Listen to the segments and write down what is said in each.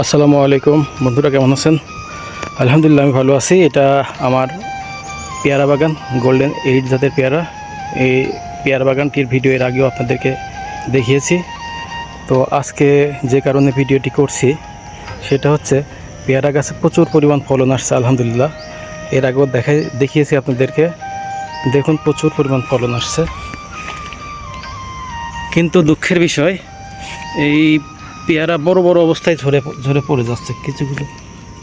আসসালামু আলাইকুম বন্ধুরা, কেমন আছেন? আলহামদুলিল্লাহ আমি ভালো আছি। এটা আমার পেয়ারা বাগান, গোল্ডেন 8 জাতের পেয়ারা। এই পেয়ারা বাগানটির ভিডিও এর আগেও আপনাদেরকে দেখিয়েছি। তো আজকে যে কারণে ভিডিওটি করছি সেটা হচ্ছে পেয়ারা গাছে প্রচুর পরিমাণ ফলন আসছে আলহামদুলিল্লাহ। এর আগেও দেখিয়েছি আপনাদেরকে। দেখুন প্রচুর পরিমাণ ফলন আসছে, কিন্তু দুঃখের বিষয় এই পেয়ারা বড় বড় অবস্থায় ঝরে ঝরে পড়ে যাচ্ছে।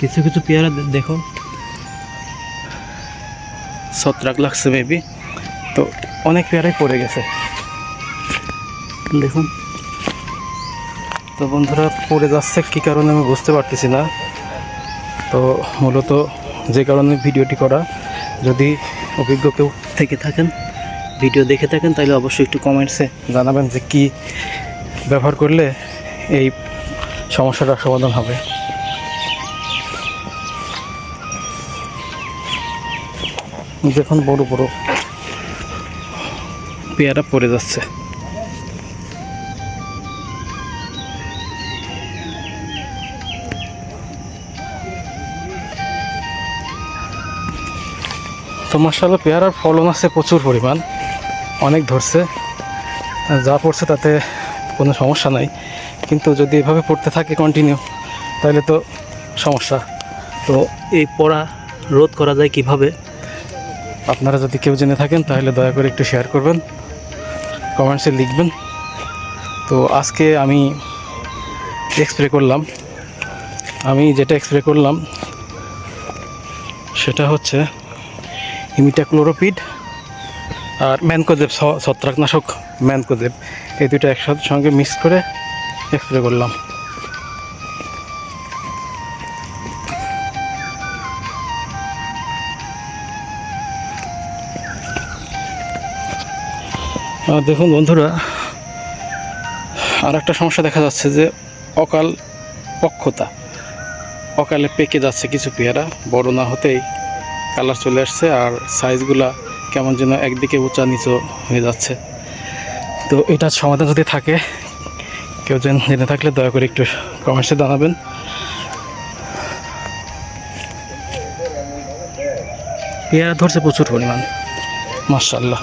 কিছু কিছু পেয়ারা দেখুন ছত্রাক লাগছে মেবি, তো অনেক পেয়ারাই পড়ে গেছে দেখুন। তো বন্ধুরা, পড়ে যাচ্ছে কী কারণে আমি বুঝতে পারতেছি না। তো মূলত যে কারণে ভিডিওটি করা, যদি অভিজ্ঞ কেউ থেকে থাকেন, ভিডিও দেখে থাকেন, তাহলে অবশ্যই একটু কমেন্টসে জানাবেন যে কী ব্যবহার করলে এই সমস্যাটার সমাধান হবে। দেখুন বড় বড় পেয়ারা পড়ে যাচ্ছে। তো মাশাআল্লাহ পেয়ারার ফলন আছে প্রচুর পরিমাণ, অনেক ধরছে। যা পড়ছে তাতে কোনো সমস্যা নাই, কিন্তু যদি এভাবে পড়তে থাকে কন্টিনিউ তাহলে তো সমস্যা। তো এই পড়া রোধ করা যায় কিভাবে, আপনারা যদি কেউ জেনে থাকেন তাহলে দয়া করে একটু শেয়ার করবেন, কমেন্টসে লিখবেন। তো আজকে আমি যেটা স্প্রে করলাম সেটা হচ্ছে ইমিডাক্লোরোপিড আর ম্যানকোজেব, ছত্রাকনাশক ম্যানকোজেব, এই দুটো একসাথে সঙ্গে মিক্স করে স্প্রে করলাম। দেখুন বন্ধুরা, আর একটা সমস্যা দেখা যাচ্ছে যে অকালে পেকে যাচ্ছে কিছু পেয়ারা, বড় না হতেই কালার চলে আসছে, আর সাইজগুলা কেমন যেন একদিকে উঁচা নিচু হয়ে যাচ্ছে। তো এটার সমাধান যদি থাকে, কেউ জেনে থাকলে দয়া করে একটু কমেন্টসে জানাবেন। পেয়ারা ধরছে প্রচুর পরিমাণ, মাশাআল্লাহ।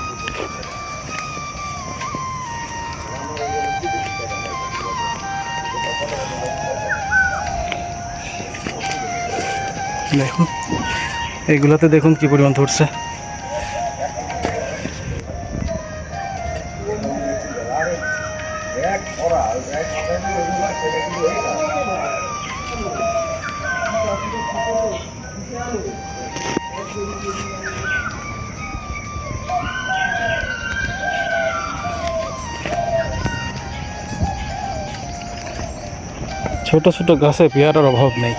দেখুন এইগুলোতে দেখুন কি পরিমাণ ধরছে। ছোট ছোট গাছে পেয়ারার অভাব নেই।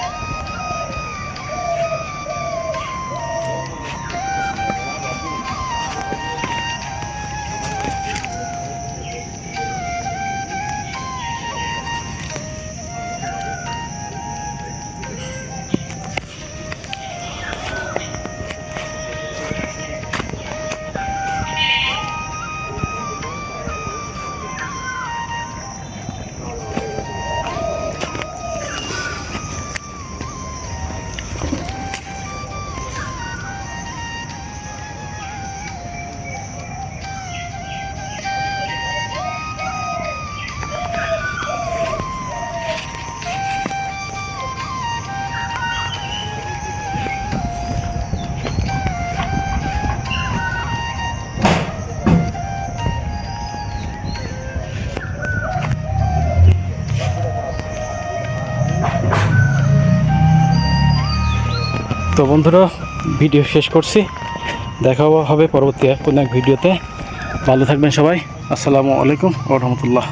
তো বন্ধুরা, ভিডিও শেষ করছি, দেখা হবে পরবর্তী কোনো এক ভিডিওতে। ভালো থাকবেন সবাই। আসসালামু আলাইকুম ওয়া রাহমাতুল্লাহ।